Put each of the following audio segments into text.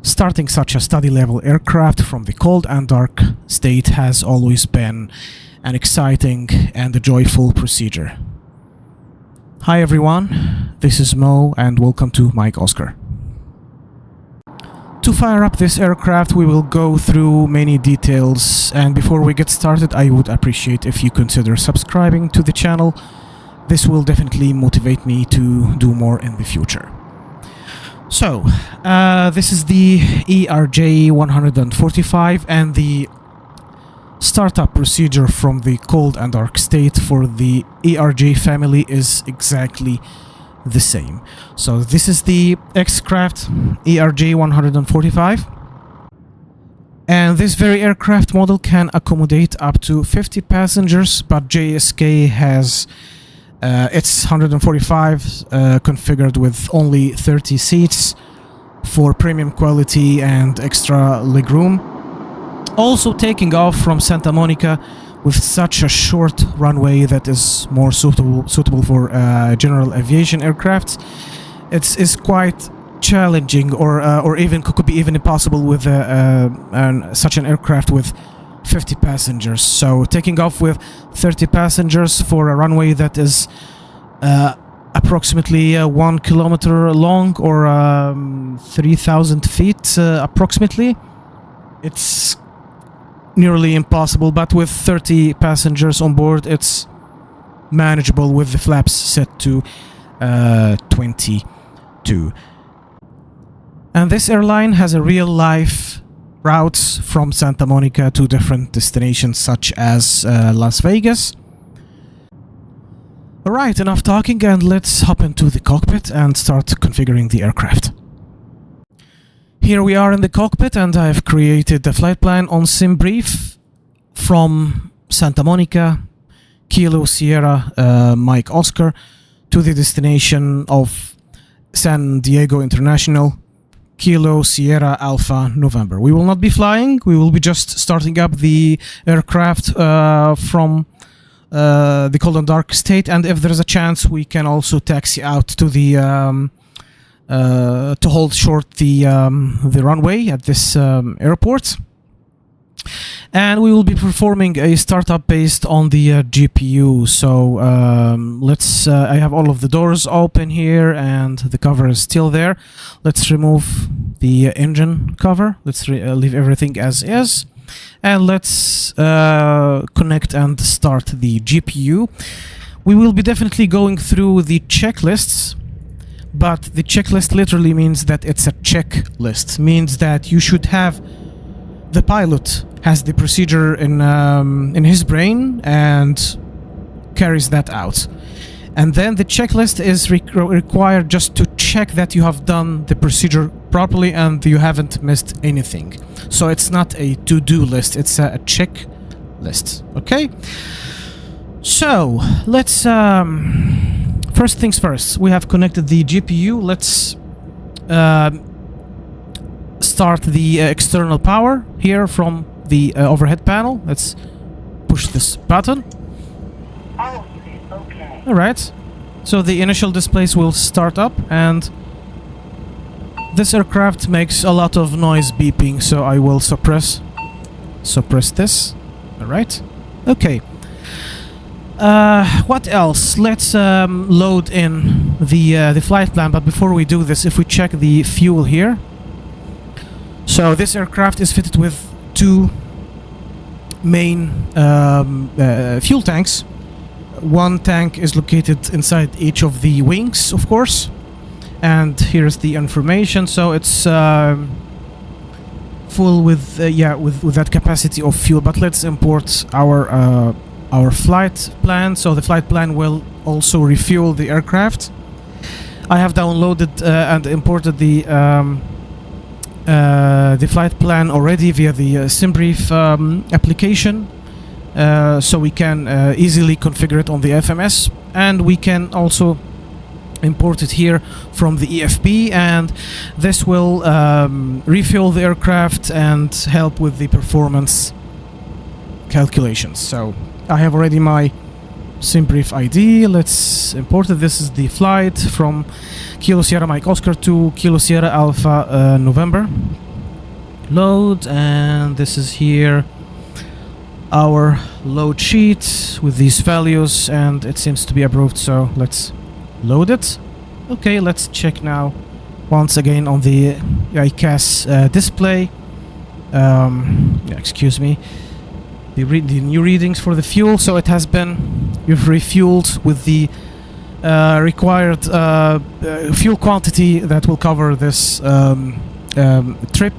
Starting such a study-level aircraft from the cold and dark state has always been an exciting and a joyful procedure. Hi everyone, this is Mo and welcome to Mike Oscar. To fire up this aircraft we will go through many details, and before we get started I would appreciate if you consider subscribing to the channel. This will definitely motivate me to do more in the future. So, this is the ERJ 145 and the startup procedure from the cold and dark state for the ERJ family is exactly the same. So this is the X-Crafts ERJ 145, and this very aircraft model can accommodate up to 50 passengers, but JSK has it's 145 configured with only 30 seats for premium quality and extra legroom. Also taking off from Santa Monica with such a short runway that is more suitable for general aviation aircraft. It's quite challenging, or even could be even impossible with such an aircraft with 50 passengers. So taking off with 30 passengers for a runway that is approximately 1 kilometer long, or 3,000 feet approximately, it's nearly impossible, but with 30 passengers on board it's manageable with the flaps set to 22. And this airline has a real-life routes from Santa Monica to different destinations such as Las Vegas. Alright, enough talking and let's hop into the cockpit and start configuring the aircraft. Here we are in the cockpit and I've created a flight plan on SimBrief from Santa Monica, Kilo Sierra Mike Oscar, to the destination of San Diego International, Kilo Sierra Alpha November. We will not be flying, we will be just starting up the aircraft from the cold and dark state, and if there's a chance we can also taxi out to the to hold short the runway at this airport. And we will be performing a startup based on the GPU. So let's I have all of the doors open here and the cover is still there. Let's remove the engine cover. Let's leave everything as is, and let's connect and start the GPU. We will be definitely going through the checklists, but the checklist literally means that it's a checklist. Means that you should have, the pilot has the procedure in his brain and carries that out. And then the checklist is required just to check that you have done the procedure properly and you haven't missed anything. So it's not a to-do list, it's a checklist. Okay? So, let's... first things first, we have connected the GPU. Let's start the external power here from the overhead panel. Let's push this button. Oh, okay. Alright, so the initial displays will start up, and this aircraft makes a lot of noise beeping, so I will suppress this. Alright, okay. What else? Let's load in the flight plan, but before we do this, if we check the fuel here. So this aircraft is fitted with two main fuel tanks. One tank is located inside each of the wings, of course, and here's the information. So it's full with with that capacity of fuel. But let's import our flight plan. So the flight plan will also refuel the aircraft. I have downloaded and imported the flight plan already via the SimBrief application, so we can easily configure it on the FMS, and we can also import it here from the EFB, and this will refuel the aircraft and help with the performance calculations. So I have already my SimBrief ID. Let's import it. This is the flight from Kilo Sierra Mike Oscar to Kilo Sierra Alpha November. Load, and this is here our load sheet with these values, and it seems to be approved, so let's load it. Okay, let's check now once again on the ICAS display. Excuse me, the new readings for the fuel. So it has been, you've refueled with the required fuel quantity that will cover this trip,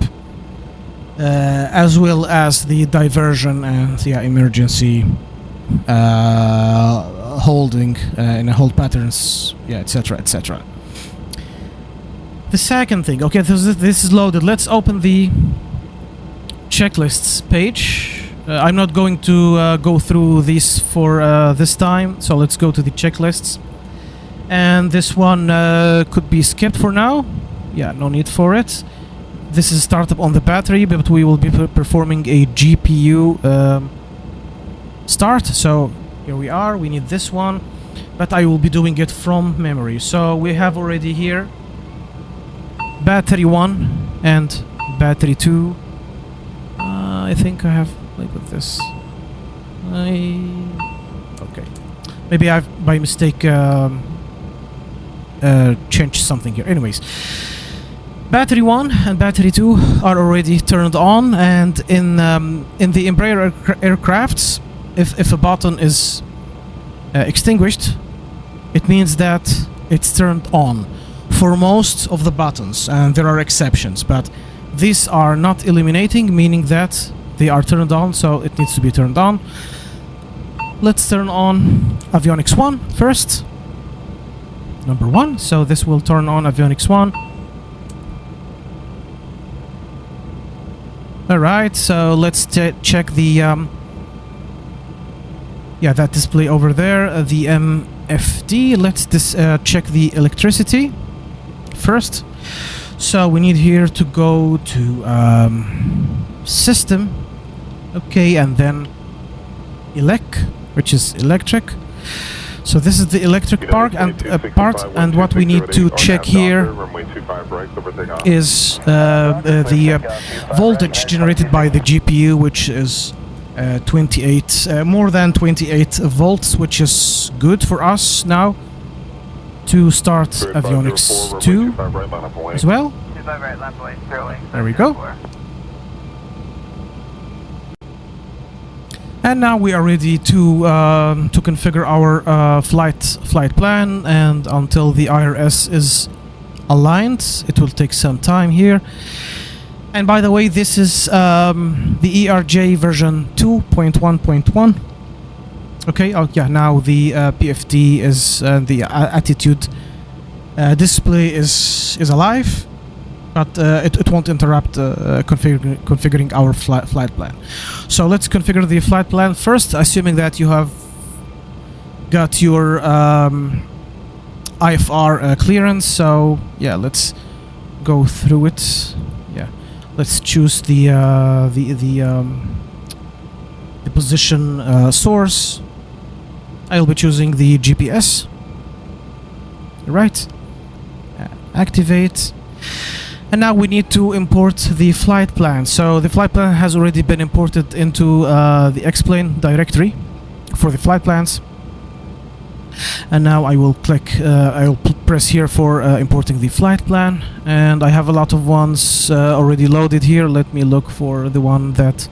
as well as the diversion and emergency holding in a hold patterns, etc, etc. The second thing, okay, this is loaded. Let's open the checklists page. I'm not going to go through these for this time, so let's go to the checklists. And this one could be skipped for now. Yeah, no need for it. This is startup on the battery, but we will be performing a GPU start. So here we are. We need this one, but I will be doing it from memory. So we have already here battery 1 and battery 2. I think I have like with this. Okay. Maybe I've by mistake changed something here. Anyways, battery 1 and battery 2 are already turned on, and in the Embraer aircrafts, if a button is extinguished, it means that it's turned on for most of the buttons, and there are exceptions, but these are not illuminating, meaning that they are turned on, so it needs to be turned on. Let's turn on avionics 1 first. Number 1, so this will turn on avionics 1. Alright, so let's check the that display over there, the MFD. Let's check the electricity first. So we need here to go to system, okay, and then which is electric. So this is the electric part, and what we need to check here is the voltage generated by the GPU, which is 28, more than 28 volts, which is good for us now to start avionics 2 as well. There we go. And now we are ready to configure our flight plan, and until the IRS is aligned, it will take some time here. And by the way, this is the ERJ version 2.1.1. Okay, yeah, now the PFD is the attitude display is alive, but it won't interrupt configuring our flight plan. So let's configure the flight plan first, assuming that you have got your IFR clearance. So yeah, let's go through it. Yeah, let's choose the position source. I'll be choosing the GPS. Right. Activate. And now we need to import the flight plan. So the flight plan has already been imported into the X-Plane directory for the flight plans. And now I will click, I'll press here for importing the flight plan. And I have a lot of ones already loaded here. Let me look for the one that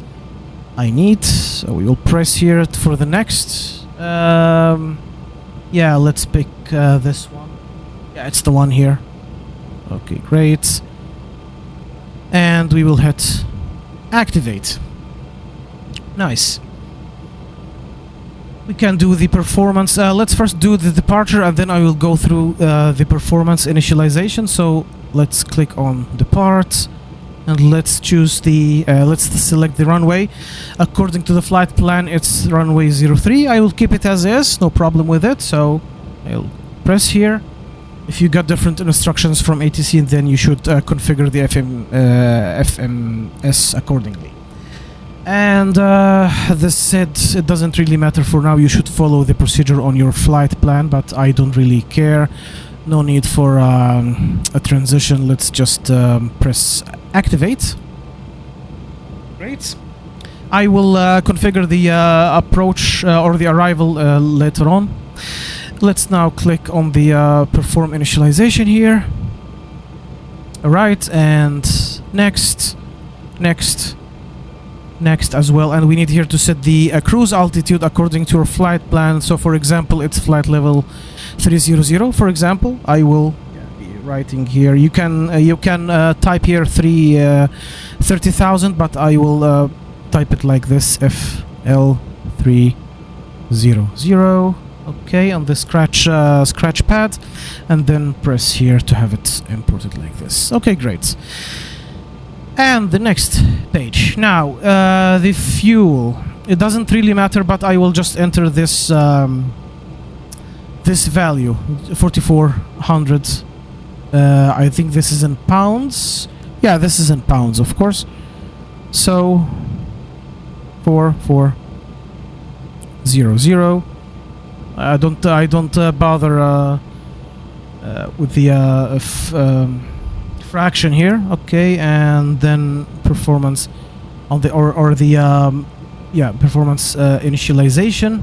I need. So we will press here for the next. Yeah, let's pick this one. Yeah, it's the one here. Okay, great. And we will hit activate. Nice. We can do the performance. Let's first do the departure, and then I will go through the performance initialization. So let's click on depart, and let's choose the let's select the runway. According to the flight plan, it's runway 03. I will keep it as is, no problem with it. So I'll press here. If you got different instructions from ATC, then you should configure the FMS accordingly. And this said, it doesn't really matter for now. You should follow the procedure on your flight plan, but I don't really care. No need for a transition. Let's just press activate. Great. I will configure the approach or the arrival later on. Let's now click on the perform initialization here. Alright, and next, next, next as well. And we need here to set the cruise altitude according to your flight plan. So for example, it's flight level 300, for example. I will be writing here. You can type here 30,000, but I will type it like this, FL300. Okay, on the scratch pad, and then press here to have it imported like this. Okay, great. And the next page. Now, the fuel. It doesn't really matter, but I will just enter this this value, 4,400. I think this is in pounds. Yeah, this is in pounds, of course. So 4,400. I don't bother with the fraction here. Okay, and then performance on the performance initialization.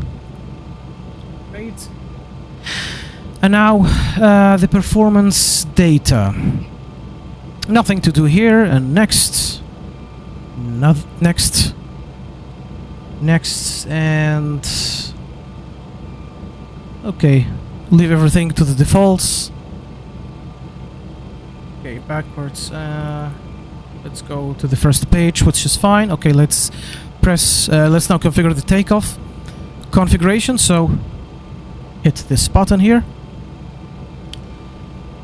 Great. And now the performance data. Nothing to do here. And next, next, and. Okay, leave everything to the defaults. Okay, backwards. Let's go to the first page, which is fine. Okay, let's press. Let's now configure the takeoff configuration. So hit this button here,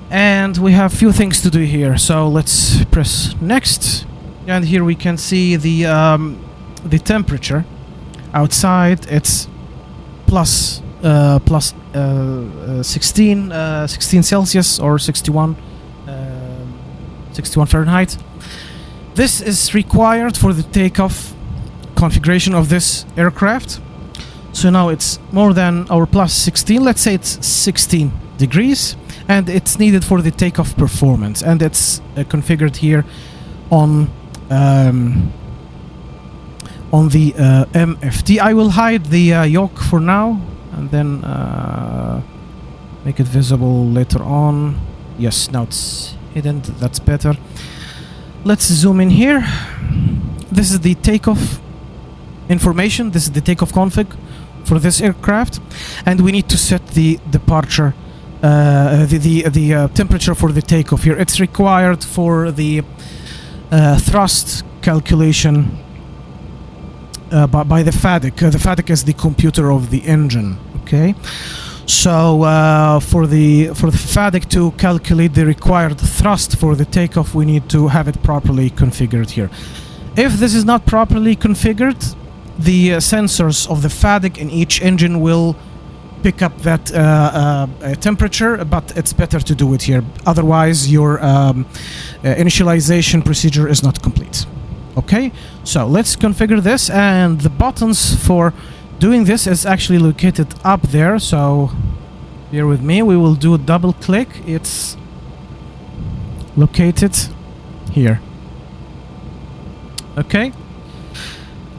and we have few things to do here. So let's press next, and here we can see the temperature outside. It's plus 16 Celsius or 61 Fahrenheit. This is required for the takeoff configuration of this aircraft. So now it's more than our plus 16. Let's say it's 16 degrees, and it's needed for the takeoff performance, and it's configured here on the MFT. I will hide the yoke for now, and then make it visible later on. Yes, now it's hidden. That's better. Let's zoom in here. This is the takeoff information. This is the takeoff config for this aircraft, and we need to set the departure, the temperature for the takeoff here. It's required for the thrust calculation by the FADIC. The FADIC is the computer of the engine. Okay, so for the FADIC to calculate the required thrust for the takeoff, we need to have it properly configured here. If this is not properly configured, the sensors of the FADIC in each engine will pick up that temperature, but it's better to do it here. Otherwise, your initialization procedure is not complete. Okay, so let's configure this, and the buttons for doing this is actually located up there. So bear with me. We will do a double click. It's located here. Okay,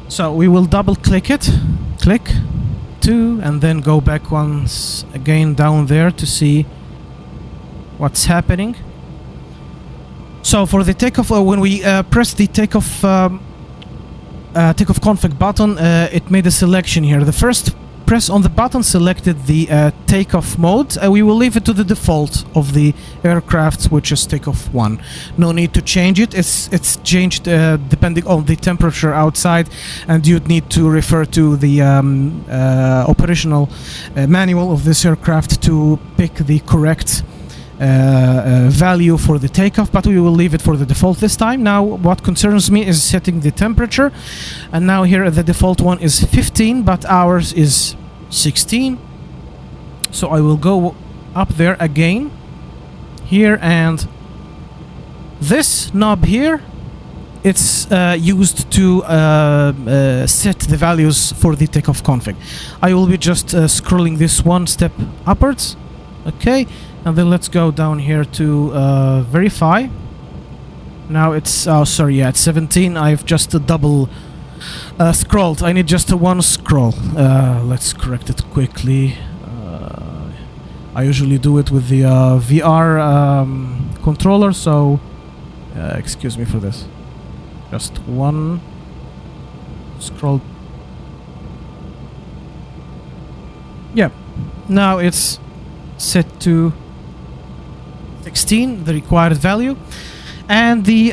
so we will double click it, click to, and then go back once again down there to see what's happening. So for the takeoff, when we press the takeoff config button, it made a selection here. The first press on the button selected the takeoff mode. We will leave it to the default of the aircraft, which is takeoff 1. No need to change it. It's changed depending on the temperature outside, and you'd need to refer to the operational manual of this aircraft to pick the correct value for the takeoff, but we will leave it for the default this time. Now what concerns me is setting the temperature, and now here the default one is 15, but ours is 16. So I will go up there again here, and this knob here, it's used to set the values for the takeoff config. I will be just scrolling this one step upwards. Okay, and then let's go down here to verify. Now it's, oh sorry, yeah, it's 17. I've just double scrolled. I need just a one scroll. Let's correct it quickly. I usually do it with the VR controller, so excuse me for this. Just one scroll. Yeah, now it's set to 16, the required value. And the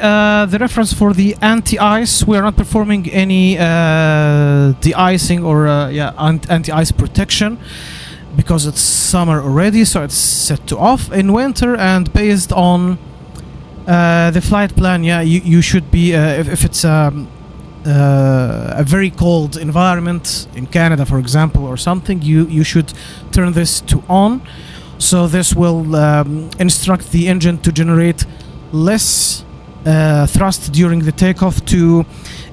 reference for the anti-ice, we are not performing any de-icing or anti-ice protection because it's summer already, so it's set to off. In winter, and based on the flight plan, yeah, you should be if it's a very cold environment in Canada, for example, or something, you should turn this to on. So this will instruct the engine to generate less thrust during the takeoff to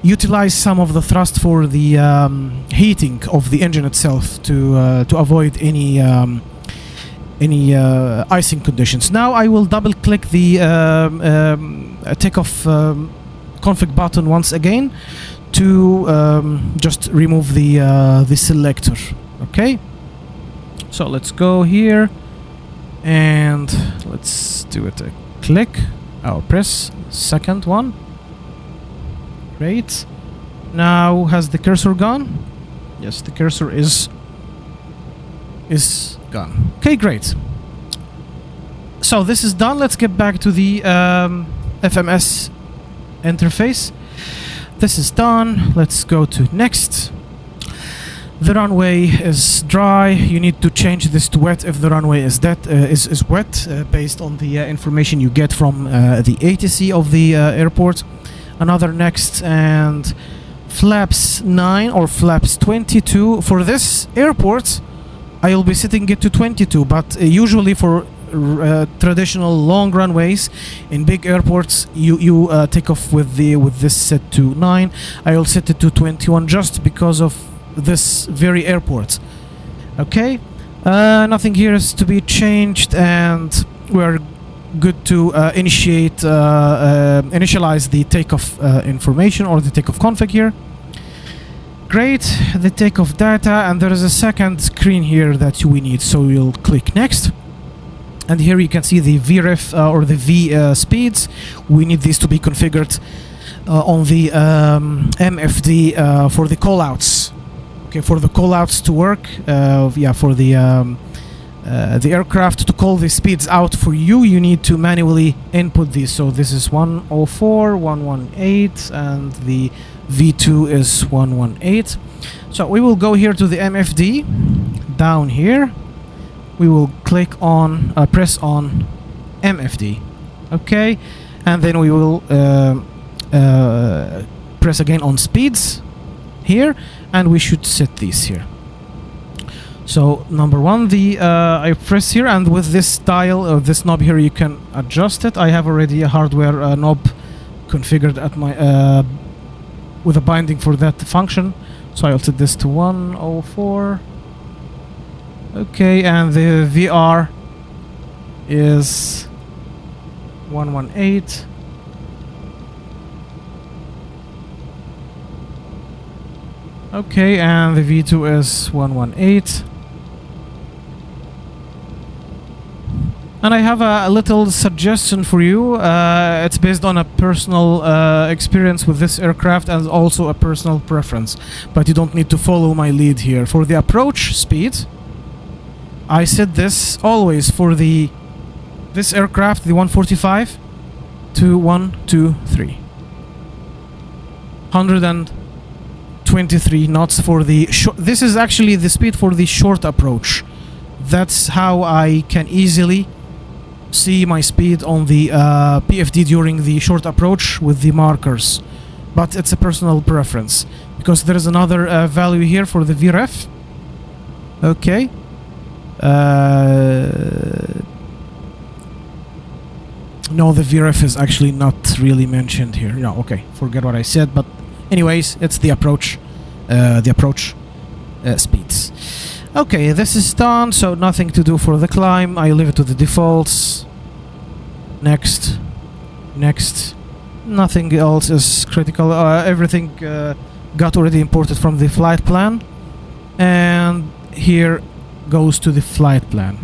utilize some of the thrust for the heating of the engine itself to avoid any icing conditions. Now I will double click the takeoff config button once again to just remove the selector. Okay, so let's go here and let's do it a click. I'll press second one. Great. Now has the cursor gone? Yes, the cursor is gone. Okay, great. So this is done. Let's get back to the FMS interface. This is done. Let's go to next. The runway is dry. You need to change this to wet if the runway is wet, based on the information you get from the ATC of the airport. Another next, and flaps 9 or flaps 22. For this airport, I will be setting it to 22, but usually for traditional long runways in big airports, you take off with this set to 9. I will set it to 21 just because of this very airport. Okay, nothing here is to be changed, and we're good to initialize the takeoff information or the takeoff config here. Great, the takeoff data, and there is a second screen here that we need, so we'll click next. And here you can see the VREF or the V speeds. We need these to be configured on the MFD for the callouts. Okay, for the callouts to work, for the aircraft to call the speeds out for you, you need to manually input these. So this is 104, 118, and the V2 is 118. So we will go here to the MFD. Down here, we will click on, press on MFD. Okay, and then we will press again on speeds here, and we should set these here. So number one, I press here, and with this dial, this knob here, you can adjust it. I have already a hardware knob configured at my with a binding for that function, so I'll set this to 104. Okay, and the VR is 118. Okay, and the V2 is 118. And I have a little suggestion for you. It's based on a personal experience with this aircraft and also a personal preference, but you don't need to follow my lead here. For the approach speed, I set this always for this aircraft, the 145, to 123. 123 knots for the short. This is actually the speed for the short approach. That's how I can easily see my speed on the PFD during the short approach with the markers. But it's a personal preference, because there is another value here for the VREF. Okay. No, the VREF is actually not really mentioned here. No, okay, forget what I said. But anyways, it's the approach speeds. Okay, this is done, so nothing to do for the climb. I leave it to the defaults. Next, next, Nothing else is critical. Everything got already imported from the flight plan, and here goes to the flight plan.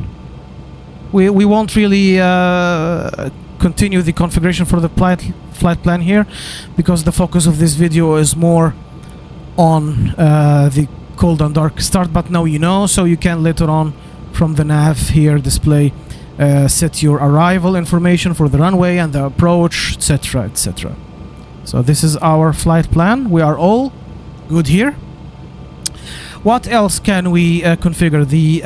We won't really continue the configuration for the flight plan here, because the focus of this video is more on the cold and dark start. But now you know, so you can later on from the nav here display set your arrival information for the runway and the approach, etc, etc. So this is our flight plan. We are all good here. What else can we configure? The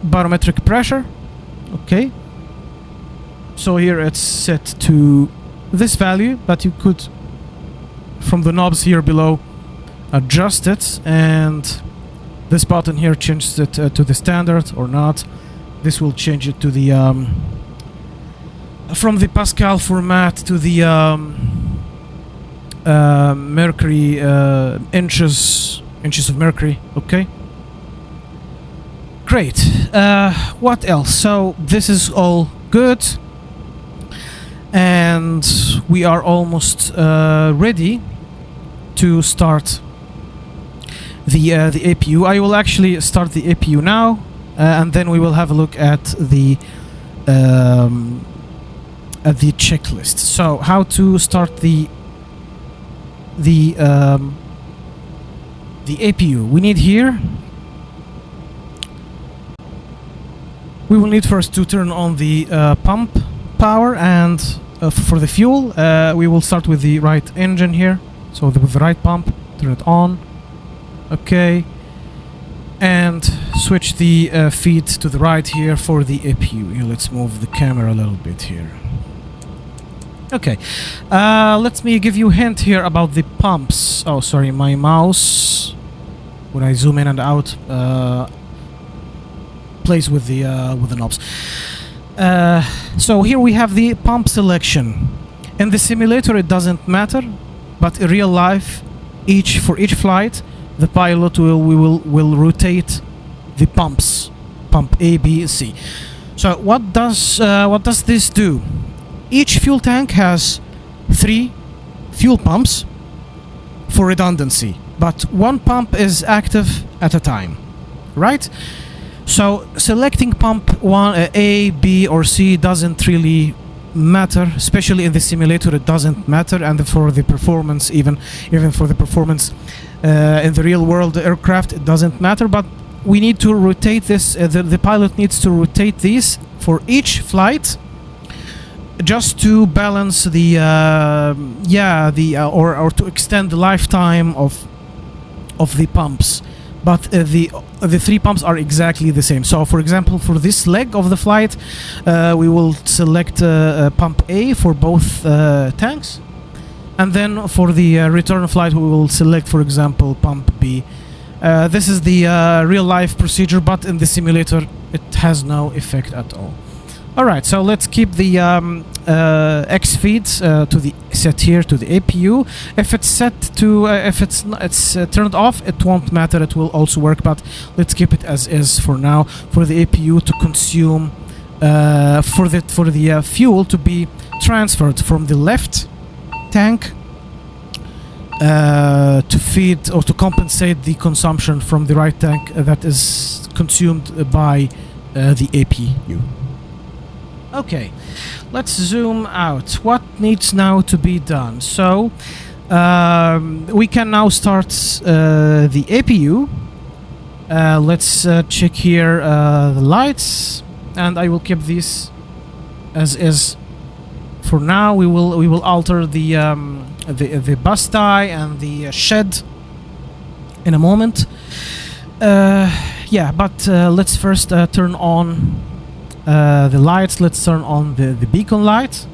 barometric pressure. Okay, so here it's set to this value, but you could from the knobs here below adjust it, and this button here changes it to the standard or not. This will change it to the from the Pascal format to the mercury inches of mercury. Okay, great. What else? So this is all good, and we are almost ready to start the APU. I will actually start the APU now, and then we will have a look at the checklist. So how to start the APU? We need here. We will need first to turn on the pump power and for the fuel. We will start with the right engine here. So with the right pump, turn it on. Okay, and switch the feed to the right here for the APU. Here, let's move the camera a little bit here. Okay, let me give you a hint here about the pumps. Oh, sorry, my mouse, when I zoom in and out, plays with the knobs. So here we have the pump selection. In the simulator it doesn't matter, but in real life, for each flight, the pilot will rotate the pumps, pump A, B, C. So what does this do? Each fuel tank has 3 fuel pumps for redundancy, but one pump is active at a time, right? So selecting pump 1, A, B, or C doesn't really matter, especially in the simulator. It doesn't matter, and for the performance, even for the performance in the real world aircraft, it doesn't matter. But we need to rotate this. The pilot needs to rotate these for each flight, just to balance the or to extend the lifetime of the pumps. But the 3 pumps are exactly the same. So for example, for this leg of the flight, we will select pump A for both tanks, and then for the return flight we will select, for example, pump B. This is the real life procedure, but in the simulator it has no effect at all. Alright, so let's keep the X feeds to the set here to the APU. If it's set to if it's turned off, it won't matter, it will also work, but let's keep it as is for now, for the APU to consume for the fuel to be transferred from the left tank to feed or to compensate the consumption from the right tank that is consumed by the APU. Okay, let's zoom out. What needs now to be done? So we can now start the APU. Let's check here the lights, and I will keep these as is for now. We will alter the bus tie and the shed in a moment. Yeah, but let's first turn on the lights. Let's turn on the beacon light.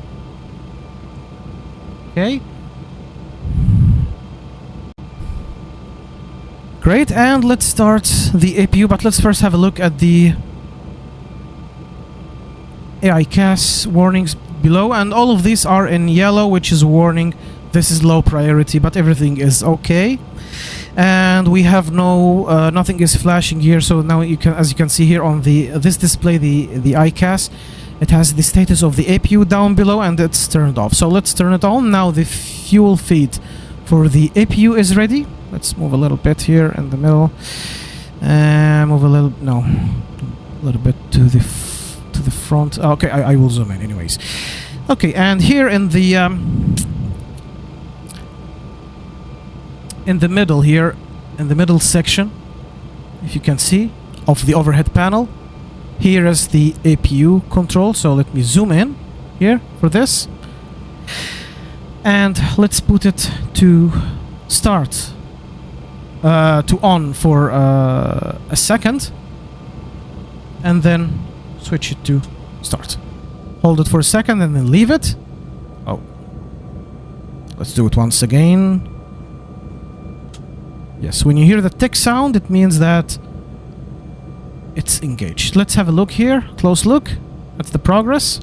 Okay. Great, and let's start the APU, but let's first have a look at the AI CAS warnings below, and all of these are in yellow, which is warning this is low priority, but everything is okay. And we have no nothing is flashing here, so now you can, as you can see here on this display, the ICAS, It has the status of the APU down below and it's turned off. So let's turn it on. Now the fuel feed for the APU is ready. Let's move a little bit here in the middle. Move a little bit to the front. Okay, I will zoom in anyways. Okay, and here in the middle here, in the middle section, if you can see, of the overhead panel, here is the APU control. So let me zoom in here for this. And let's put it to start, to on for a second. And then switch it to start. Hold it for a second and then leave it. Oh. Let's do it once again. Yes, when you hear the tick sound, it means that it's engaged. Let's have a look here. Close look at the progress.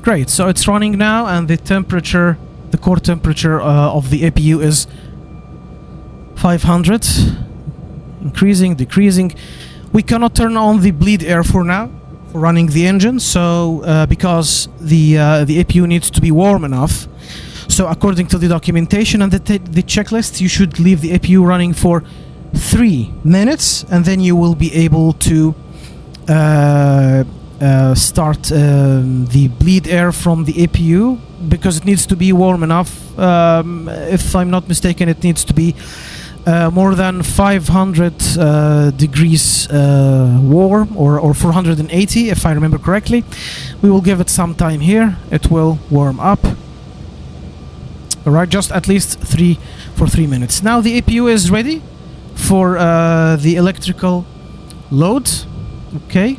Great, so it's running now and the temperature, the core temperature of the APU is 500. Increasing, decreasing. We cannot turn on the bleed air for now, for running the engine, so because the APU needs to be warm enough. So according to the documentation and the checklist, you should leave the APU running for 3 minutes, and then you will be able to start the bleed air from the APU, because it needs to be warm enough. If I'm not mistaken, it needs to be more than 500 degrees warm, or 480 if I remember correctly. We will give it some time here. It will warm up. Alright, just at least 3 minutes. Now the APU is ready for the electrical load. Okay,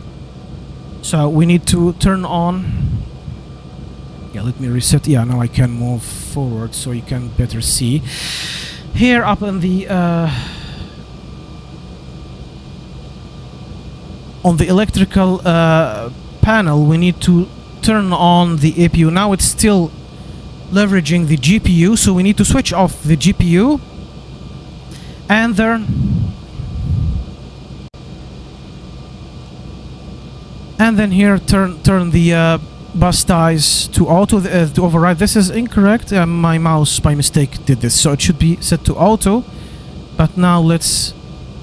so we need to turn on. Yeah, let me reset. Yeah, now I can move forward so you can better see. Here up on the electrical panel, we need to turn on the APU. Now it's still leveraging the GPU, so we need to switch off the GPU and then here turn the bus ties to auto to override. This is incorrect. My mouse by mistake did this, so it should be set to auto. But now let's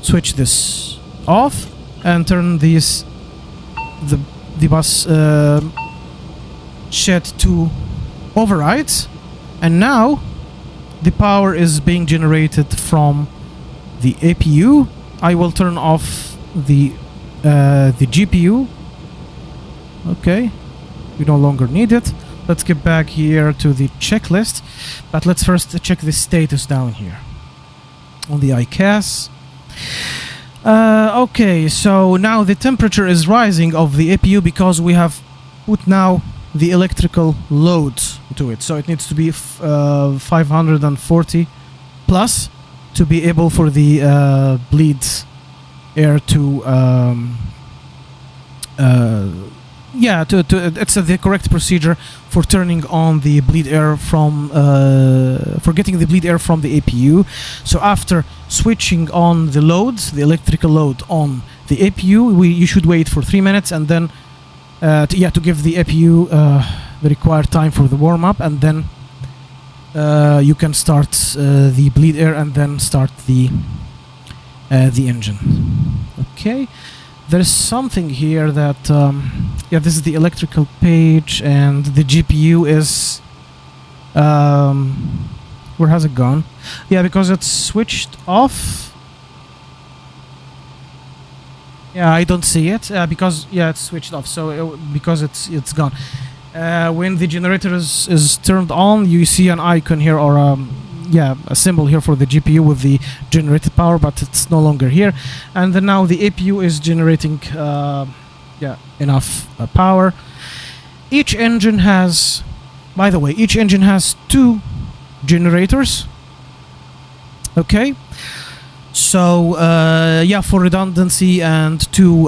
switch this off and turn the bus shed to override. And now the power is being generated from the APU. I will turn off the GPU. Okay. We no longer need it. Let's get back here to the checklist, but let's first check the status down here on the ICAS. Okay, so now the temperature is rising of the APU because we have put now the electrical load to it. So it needs to be 540 plus to be able for the bleed air to it's the correct procedure for turning on the bleed air from for getting the bleed air from the APU. So after switching on the load, the electrical load on the APU, you should wait for 3 minutes and then to give the APU the required time for the warm up, and then you can start the bleed air and then start the engine. Okay. There's something here that, this is the electrical page, and the GPU is, where has it gone? Yeah, because it's switched off. Yeah, I don't see it, because, it's switched off, so because it's gone. When the generator is turned on, you see an icon here, or a symbol here for the GPU with the generated power, but it's no longer here. And then now the APU is generating enough power. Each engine has, by the way, 2 generators. Okay, so for redundancy and to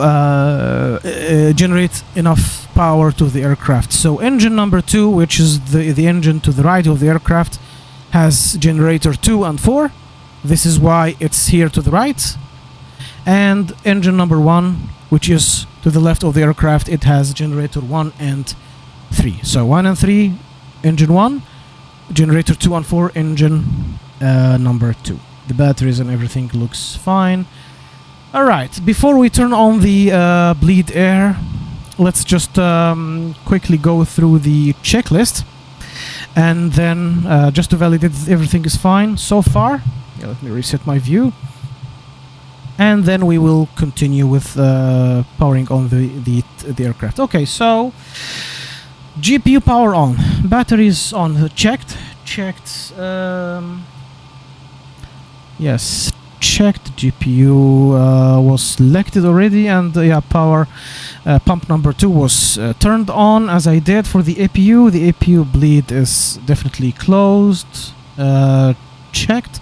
generate enough power to the aircraft. So engine number 2, which is the engine to the right of the aircraft, has generator 2 and 4. This is why it's here to the right. And engine number 1, which is To the left of the aircraft, it has generator 1 and 3. So 1 and 3, engine 1, generator 2 and 4, engine number 2. The batteries and everything looks fine. Alright, before we turn on the bleed air, let's just quickly go through the checklist. And then just to validate that everything is fine so far. Yeah, let me reset my view. And then we will continue with powering on the aircraft. Okay, so GPU power on, batteries on, checked. Yes, checked. GPU was selected already, and yeah, power pump number 2 was turned on as I did for the APU. The APU bleed is definitely closed. Checked.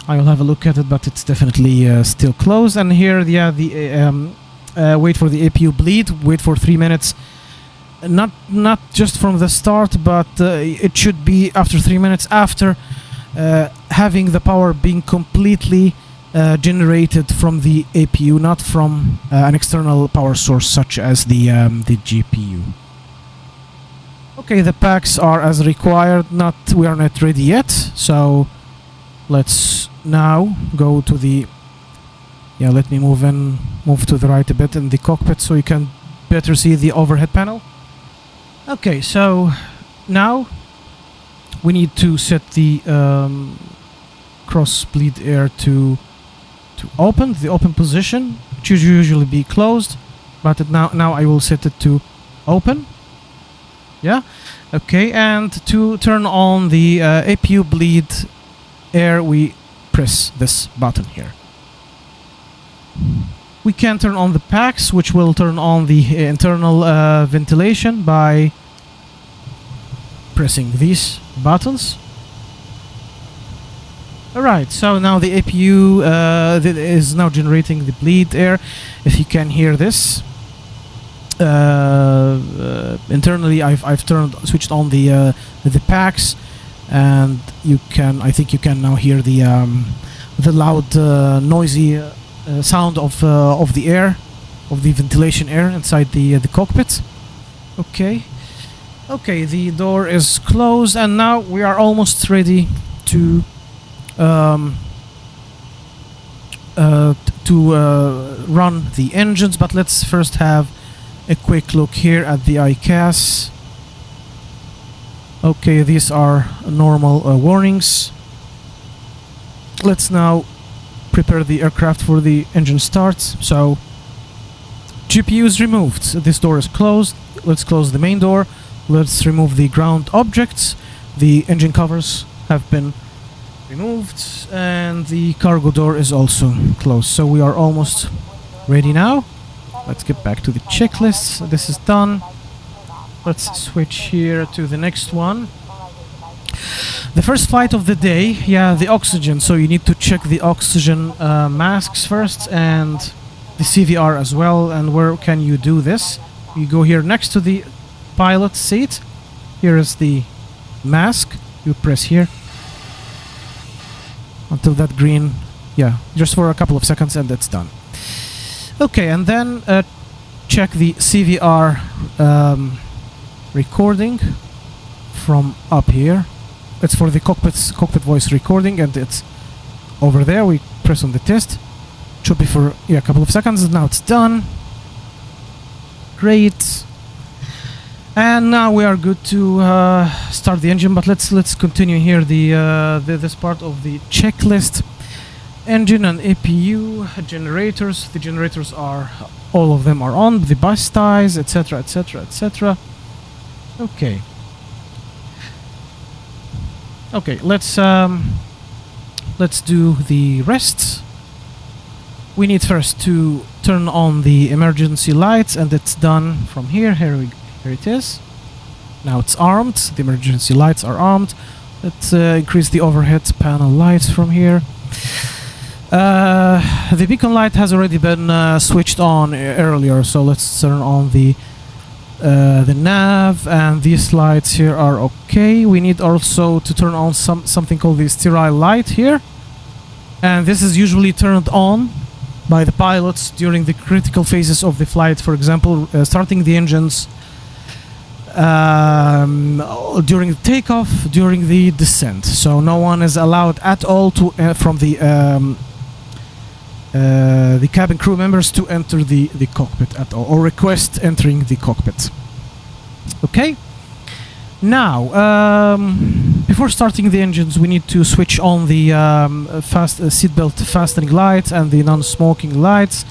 I will have a look at it, but it's definitely still closed. And here, yeah, the wait for the APU bleed. Wait for 3 minutes. Not just from the start, but it should be after 3 minutes after having the power being completely generated from the APU, not from an external power source such as the GPU. Okay, the packs are as required. We are not ready yet, so let's now go to the. Yeah, let me move to the right a bit in the cockpit so you can better see the overhead panel. Okay, so now we need to set the cross bleed air to open, the open position. It should usually be closed, but now I will set it to open. Yeah, okay, and to turn on the APU bleed air, we press this button here. We can turn on the packs, which will turn on the internal ventilation by pressing these buttons. Alright, so now the APU is now generating the bleed air. If you can hear this, internally I've switched on the packs, and I think you can now hear the loud noisy sound of the air, of the ventilation air inside the cockpit. Okay, the door is closed, and now we are almost ready to run the engines. But let's first have a quick look here at the ICAS. Okay, these are normal warnings. Let's now prepare the aircraft for the engine start. So GPU is removed. This door is closed. Let's close the main door. Let's remove the ground objects. The engine covers have been removed, and the cargo door is also closed. So we are almost ready now. Let's get back to the checklist. This is done. Let's switch here to the next one. The first flight of the day, yeah, the oxygen. So you need to check the oxygen masks first, and the CVR as well. And where can you do this? You go here next to the pilot seat. Here is the mask. You press here until that green, yeah, just for a couple of seconds, and that's done. Okay, and then check the CVR recording from up here. It's for the cockpit voice recording, and it's over there. We press on the test. Should be for a couple of seconds. Now it's done. Great. And now we are good to start the engine. But let's continue here this part of the checklist. Engine and APU generators. The generators are, all of them are on. The bus ties, etc., etc., etc. Okay. Okay, let's do the rest. We need first to turn on the emergency lights, and it's done from here. Here it is. Now it's armed. The emergency lights are armed. Let's increase the overhead panel lights from here. The beacon light has already been switched on earlier, so let's turn on the nav, and these lights here are okay. We need also to turn on something called the sterile light here, and this is usually turned on by the pilots during the critical phases of the flight. For example, starting the engines during the takeoff, during the descent. So no one is allowed at all to from the cabin crew members to enter the cockpit at all, or request entering the cockpit. Okay. Now, before starting the engines, we need to switch on the seatbelt fastening lights and the non-smoking lights.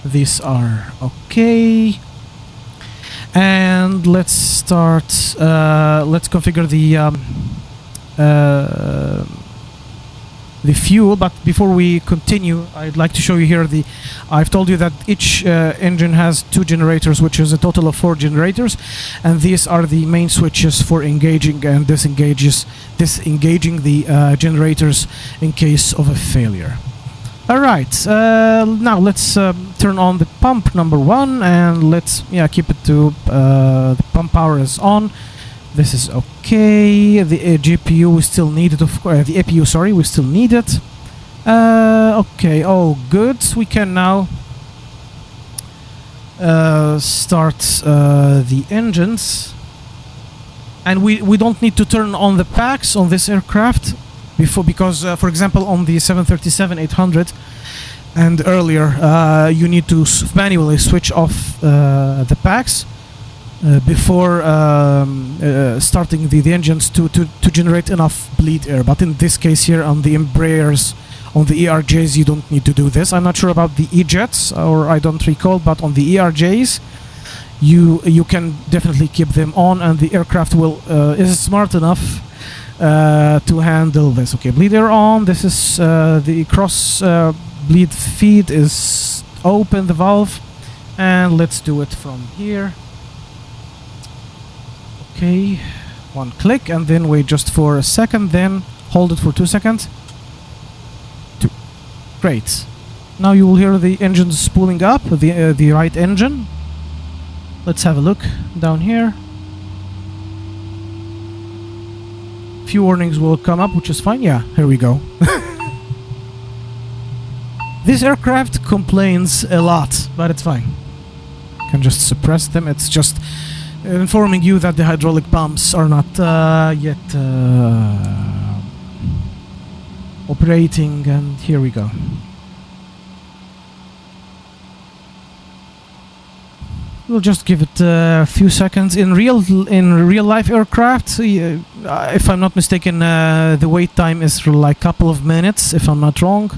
These are okay. And let's start. Let's configure the fuel. But before we continue, I'd like to show you here I've told you that each engine has 2 generators, which is a total of 4 generators, and these are the main switches for engaging and disengaging the generators in case of a failure. All right, now let's turn on the pump number 1, and let's keep it to the pump power is on. This is okay. The GPU we still need it, of course. The APU, sorry, we still need it. Okay, all good. We can now start the engines, and we don't need to turn on the packs on this aircraft because for example on the 737-800 and earlier you need to manually switch off the packs before starting the engines to generate enough bleed air. But in this case here on the Embraers, on the ERJs, you don't need to do this. I'm not sure about the E-jets, or I don't recall, but on the ERJs you can definitely keep them on, and the aircraft is smart enough to handle this. Okay, bleed air on. This is the cross bleed feed is open, the valve, and let's do it from here. Okay, 1 click, and then wait just for a second, then hold it for 2 seconds. 2. Great. Now you will hear the engines spooling up, the right engine. Let's have a look down here. Few warnings will come up, which is fine. Yeah, here we go. This aircraft complains a lot, but it's fine. You can just suppress them. It's just informing you that the hydraulic pumps are not yet operating, and here we go. We'll just give it a few seconds. In real life aircraft, if I'm not mistaken, the wait time is like a couple of minutes, if I'm not wrong.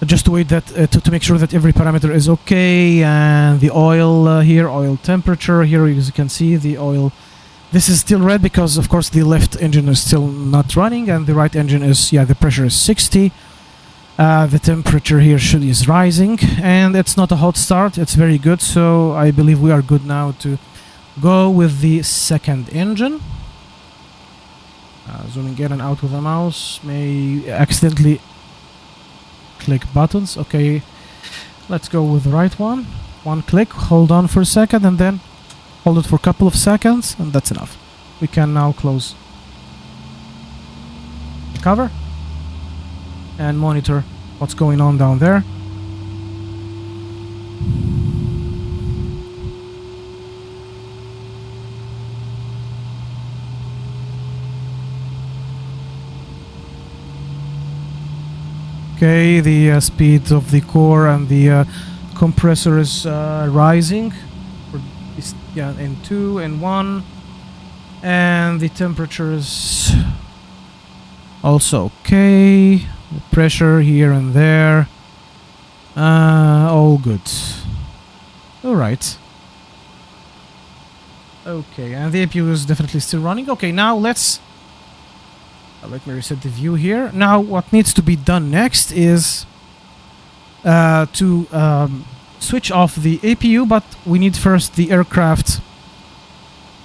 Just to wait that to make sure that every parameter is okay, and the oil here, oil temperature here, as you can see, the oil. This is still red because, of course, the left engine is still not running, and the right engine is, the pressure is 60. The temperature here is rising, and it's not a hot start. It's very good, so I believe we are good now to go with the second engine. Zooming in and out with the mouse, may accidentally click buttons. Okay, let's go with the right one. 1 click, hold on for a second, and then hold it for a couple of seconds, and that's enough. We can now close the cover and monitor what's going on down there. Okay, the speed of the core and the compressor is rising. In 2 and 1, and the temperature is also okay. The pressure here and there, all good. All right. Okay, and the APU is definitely still running. Okay, now let me reset the view here. Now what needs to be done next is to switch off the APU, but we need first the aircraft,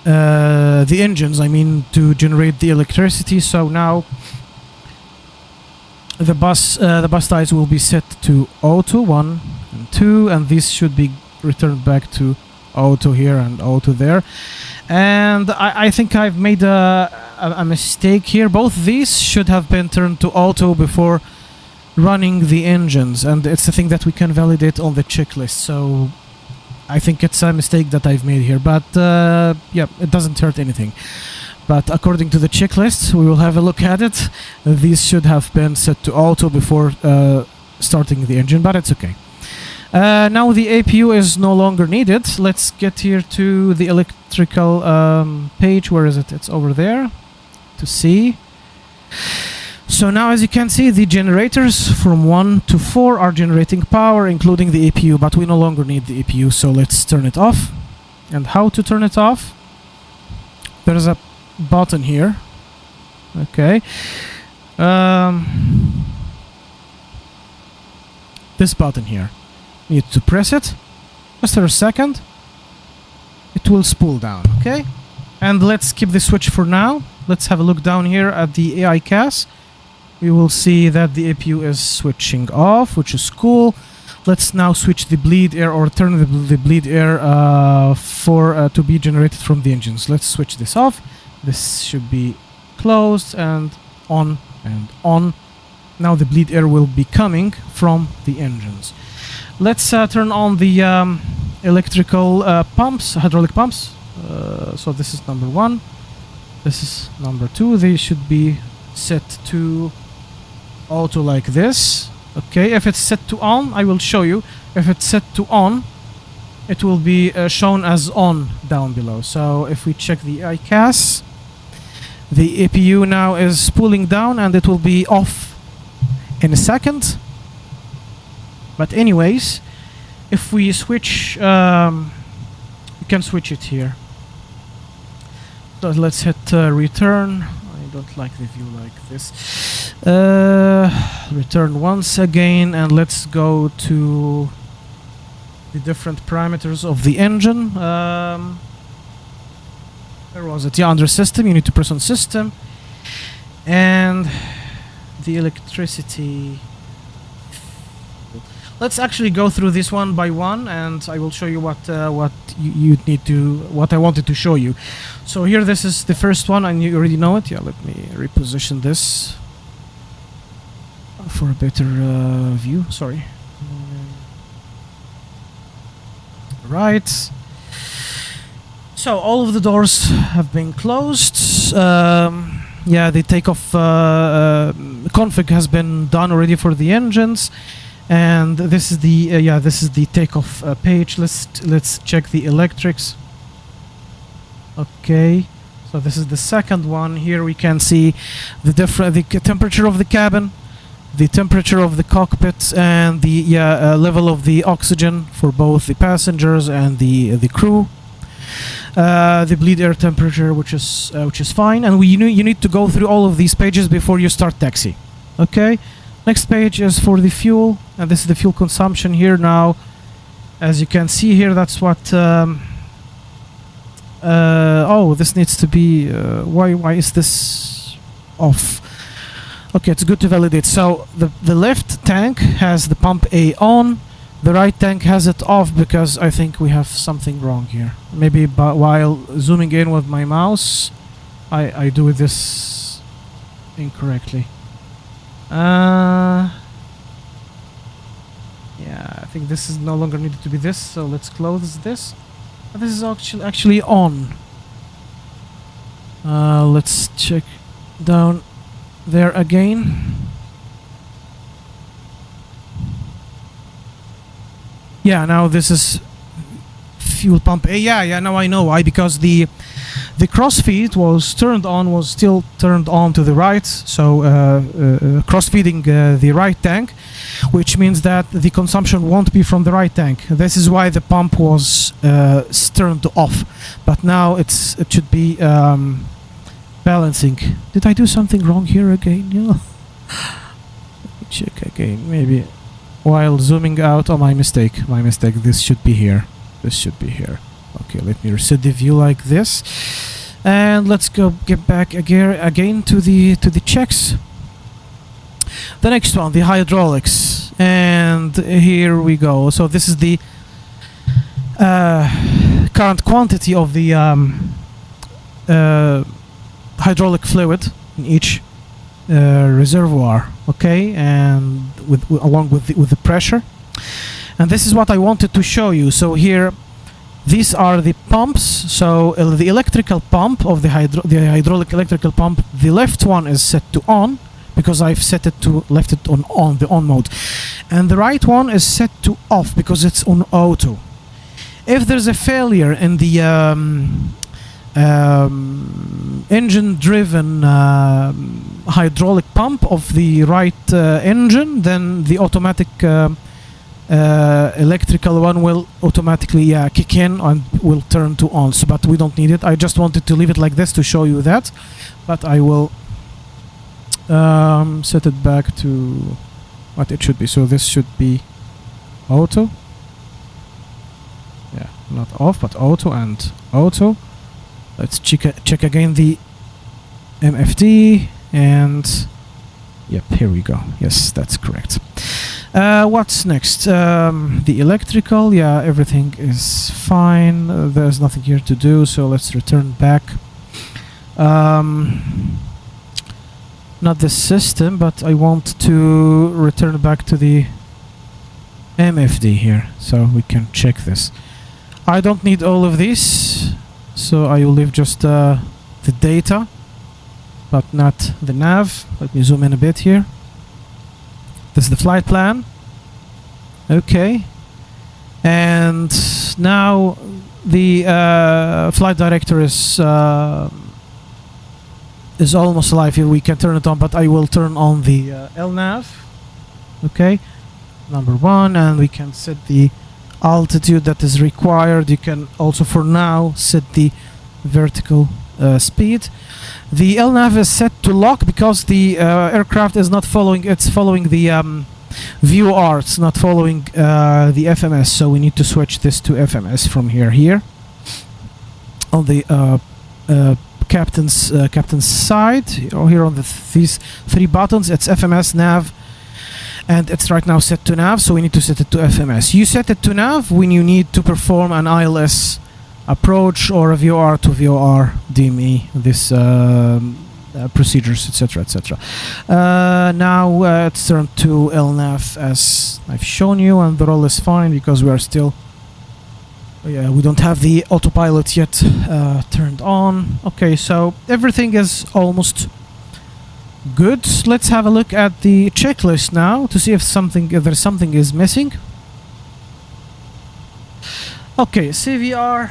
the engines, I mean, to generate the electricity. So now the bus ties will be set to auto 1 and 2, and this should be returned back to auto here and auto there. And I think I've made a mistake here. Both these should have been turned to auto before running the engines, and it's a thing that we can validate on the checklist. So I think it's a mistake that I've made here, but yeah, it doesn't hurt anything. But according to the checklist, we will have a look at it. These should have been set to auto before starting the engine, but it's okay. Now the APU is no longer needed. Let's get here to the electrical page. Where is it? It's over there to see. So now, as you can see, the generators from 1 to 4 are generating power, including the APU, but we no longer need the APU, so let's turn it off. And how to turn it off? There's a button here. Okay. This button here. You need to press it. Just for a second. It will spool down, okay? And let's keep the switch for now. Let's have a look down here at the AI CAS. We will see that the APU is switching off, which is cool. Let's now switch the bleed air, or turn the bleed air to be generated from the engines. Let's switch this off. This should be closed and on and on. Now the bleed air will be coming from the engines. Let's turn on the electrical pumps, hydraulic pumps. So this is number 1. This is number 2. They should be set to auto like this. Okay, if it's set to on, I will show you. If it's set to on, it will be shown as on down below. So if we check the ICAS, the APU now is spooling down and it will be off in a second. But anyways, if we switch, we can switch it here. So let's hit return. I don't like the view like this. Return once again, and let's go to the different parameters of the engine. Where was it? Yeah, under system, you need to press on system. And the electricity. Let's actually go through this one by one, and I will show you what you need to, what I wanted to show you. So here, this is the first one, and you already know it. Yeah, let me reposition this for a better view. Sorry. Right. So all of the doors have been closed. Yeah, the takeoff config has been done already for the engines. And this is the this is the takeoff page. Let's check the electrics. Okay, so this is the second one. Here we can see the temperature of the cabin, the temperature of the cockpit, and the level of the oxygen for both the passengers and the crew. The bleed air temperature, which is fine, and you need to go through all of these pages before you start taxi. Okay. Next page is for the fuel, and this is the fuel consumption here now. As you can see here, that's what. Oh, this needs to be. Why is this off? Okay, it's good to validate. So the left tank has the pump A on, the right tank has it off because I think we have something wrong here. Maybe while zooming in with my mouse, I do this incorrectly. Yeah, I think this is no longer needed to be this, so let's close this. This is actually on. Let's check down there again. Yeah, now this is fuel pump A. Yeah, now I know why, because the crossfeed was still turned on to the right, so crossfeeding the right tank, which means that the consumption won't be from the right tank. This is why the pump was turned off, but now it should be balancing. Did I do something wrong here again? Let me check again, maybe while zooming out. Oh, my mistake. This should be here. Okay, let me reset the view like this, and let's get back again to the checks. The next one, the hydraulics, and here we go. So this is the current quantity of the hydraulic fluid in each reservoir, okay, and along with the pressure. And this is what I wanted to show you. So here, these are the pumps. So the electrical pump of the hydraulic electrical pump, the left one is set to on, because I've set it to left it on the on mode, and the right one is set to off because it's on auto. If there's a failure in the engine-driven hydraulic pump of the right engine, then the automatic electrical one will automatically kick in and will turn to on. So, but we don't need it. I just wanted to leave it like this to show you that, but I will set it back to what it should be. So this should be auto. Yeah, not off, but auto and auto. Let's check again the MFD, and yep, here we go. Yes, that's correct. What's next? The electrical, yeah, everything is fine. There's nothing here to do, so let's return back. Not the system, but I want to return back to the MFD here, so we can check this. I don't need all of these, so I will leave just the data, but not the nav. Let me zoom in a bit here. This is the flight plan. Okay. And now the flight director is almost live here. We can turn it on, but I will turn on the LNAV. Okay. Number 1, and we can set the altitude that is required. You can also, for now, set the vertical speed. The LNAV is set to lock because the aircraft is not following, it's following the VOR, it's not following the FMS, so we need to switch this to FMS from here. On the captain's side, or here on these 3 buttons, it's FMS, nav, and it's right now set to nav, so we need to set it to FMS. You set it to nav when you need to perform an ILS approach or a VOR to VOR DME, this procedures, etc., etc. Now it's turned to LNAV as I've shown you, and the roll is fine because we are still, we don't have the autopilot yet turned on. Okay, so everything is almost good. Let's have a look at the checklist now to see if there's something is missing. Okay, CVR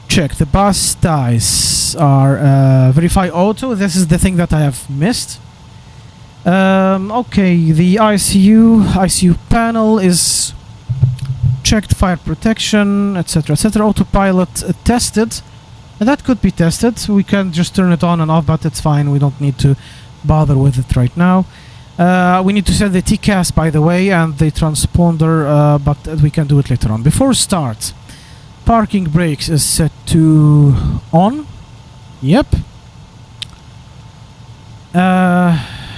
check. The bus ties are verify auto. This is the thing that I have missed. Okay, the ICU panel is checked, fire protection, etc., etc. Autopilot tested. And that could be tested. We can just turn it on and off, but it's fine. We don't need to bother with it right now. We need to set the TCAS, by the way, and the transponder, but we can do it later on. Before start, parking brakes is set to on. Yep.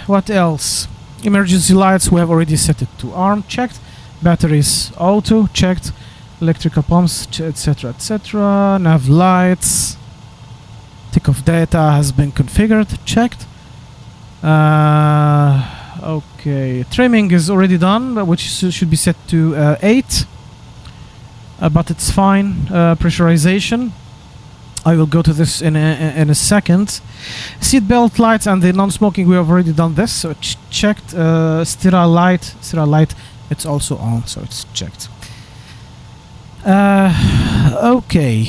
What else? Emergency lights, we have already set it to arm, checked. Batteries auto, checked. Electrical pumps, etc., etc. Nav lights. Takeoff data has been configured, checked. Okay, trimming is already done, which should be set to 8, but it's fine. Pressurization, I will go to this in a second. Seat belt lights and the non-smoking, we have already done this, so it's checked. Sterile light, it's also on, so it's checked. Okay.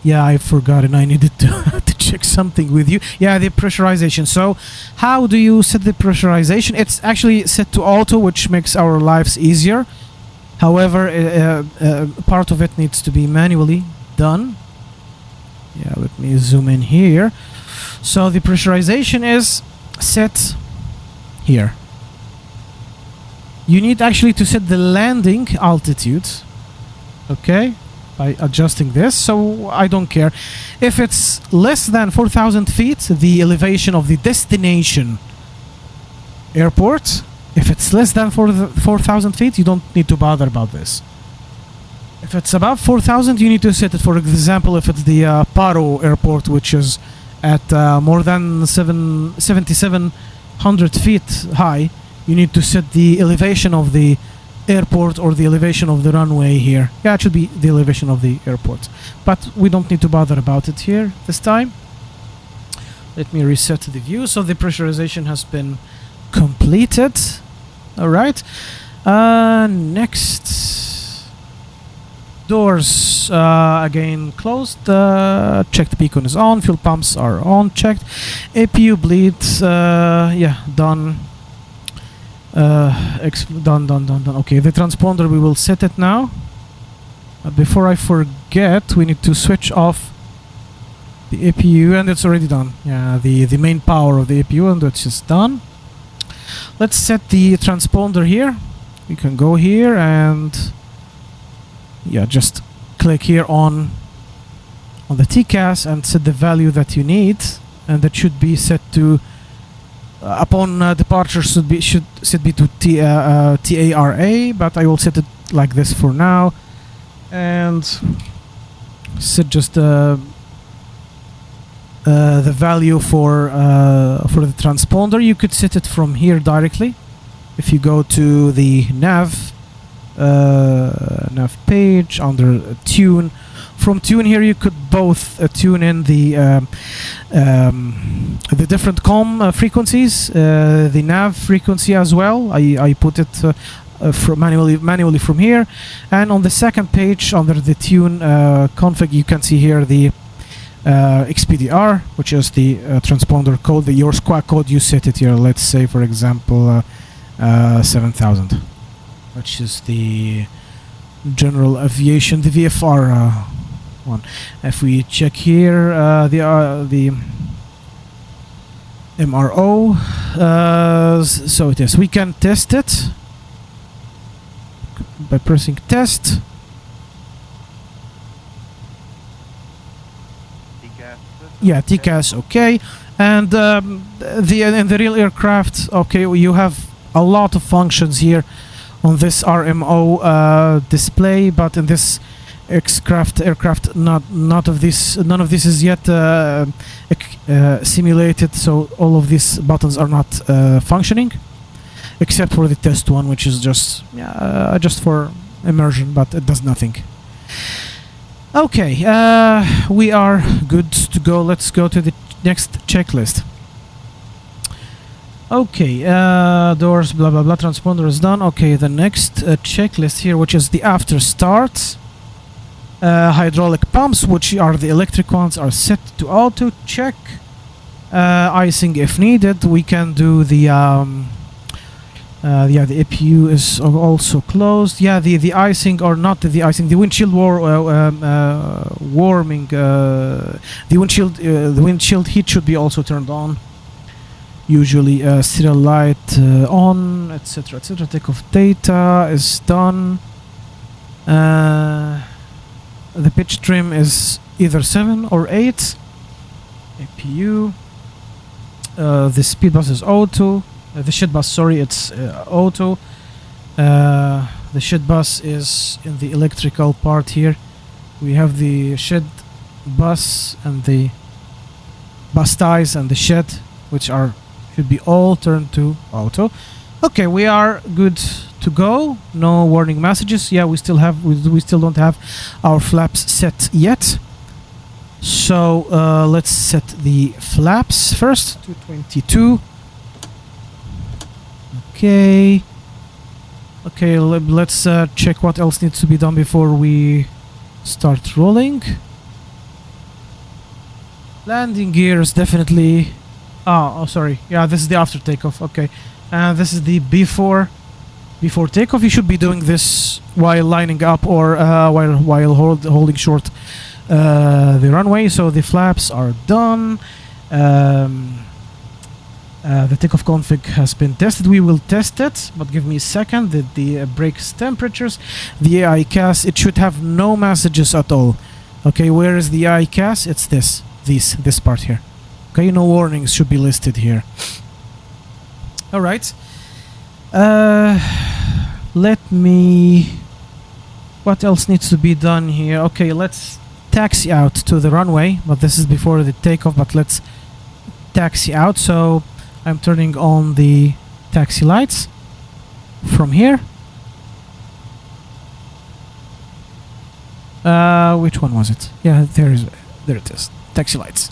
Yeah, I forgot and I needed to check something with you. Yeah, the pressurization. So how do you set the pressurization? It's actually set to auto, which makes our lives easier. However, part of it needs to be manually done. Yeah, let me zoom in here. So the pressurization is set here. You need actually to set the landing altitude. Okay, by adjusting this, so I don't care. If it's less than 4,000 feet, the elevation of the destination airport, if it's less than 4,000 feet, you don't need to bother about this. If it's above 4,000, you need to set it. For example, if it's the Paro airport, which is at more than 7,700 feet high, you need to set the elevation of the airport or the elevation of the runway here. Yeah, it should be the elevation of the airport, but we don't need to bother about it here this time. Let me reset the view. So the pressurization has been completed. All right. Next, doors again closed. Checked beacon is on. Fuel pumps are on. Checked. APU bleeds. Yeah, done. Done. Okay, the transponder, we will set it now. Before I forget, we need to switch off the APU, and it's already done. Yeah, the main power of the APU, and it's just done. Let's set the transponder here. You can go here and yeah, just click here on the TCAS and set the value that you need, and that should be set to upon departure should be to TARA, but I will set it like this for now, and set just the value for the transponder. You could set it from here directly. If you go to the nav page under tune, from tune here you could both tune in the different comm frequencies, the nav frequency as well. I put it from manually from here, and on the second page under the tune config, you can see here the XPDR, which is the transponder code, your squawk code. You set it here. Let's say, for example, 7000, which is the general aviation, the VFR one. If we check here, the MRO, so it is. We can test it by pressing test. Yeah, TCAS, okay. And in the real aircraft, okay, you have a lot of functions here on this RMO display, but in this X-Craft aircraft, none of this is yet simulated, so all of these buttons are not functioning, except for the test one, which is just for immersion, but it does nothing. Okay, we are good to go. Let's go to the next checklist. Okay, doors, blah blah blah, transponder is done. Okay, the next checklist here, which is the after start. Hydraulic pumps, which are the electric ones, are set to auto. Check. Icing if needed. We can do the yeah, the APU is also closed. Yeah, the icing, or not the icing, the windshield warming, the windshield heat should be also turned on. Usually serial light on, etc, etc. Takeoff data is done. The pitch trim is either 7 or 8. APU. The speed bus is auto. The shed bus, sorry, it's auto. The shed bus is in the electrical part here. We have the shed bus and the bus ties and the shed, which should be all turned to auto. Okay, we are good to go. No warning messages. Yeah, we still don't have our flaps set yet. So let's set the flaps first to 22. Okay. Okay, let's check what else needs to be done before we start rolling. Landing gears, definitely. Oh, sorry. Yeah, this is the after takeoff. Okay, and this is the before takeoff. You should be doing this while lining up or while holding short the runway. So the flaps are done. The takeoff config has been tested. We will test it, but give me a second. The brakes temperatures, the ICAS, it should have no messages at all. Okay, where is the ICAS? It's this part here. Okay, no warnings should be listed here. All right. Let me. What else needs to be done here? Okay, let's taxi out to the runway, but this is before the takeoff, but let's taxi out. So I'm turning on the taxi lights from here. Which one was it? Yeah, there it is. Taxi lights.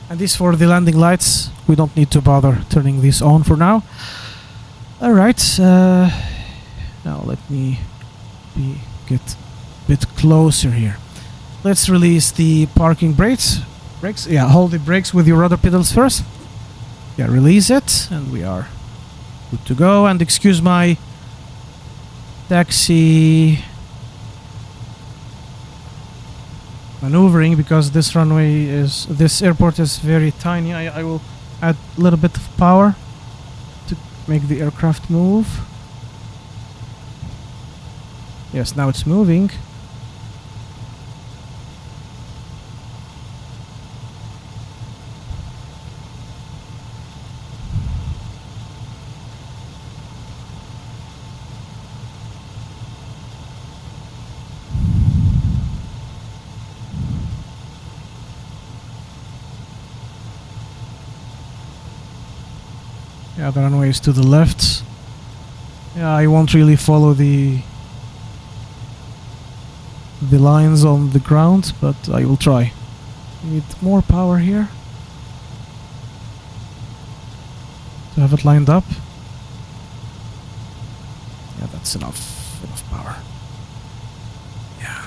And this for the landing lights. We don't need to bother turning these on for now. Alright, now let me get a bit closer here. Let's release the parking brakes. Yeah, hold the brakes with your rudder pedals first. Yeah, release it, and we are good to go. And excuse my taxi maneuvering, because this airport is very tiny. I will add a little bit of power to make the aircraft move. Yes, now it's moving. Yeah, the runway is to the left. Yeah, I won't really follow the lines on the ground, but I will try. Need more power here to have it lined up. Yeah, that's enough power. Yeah.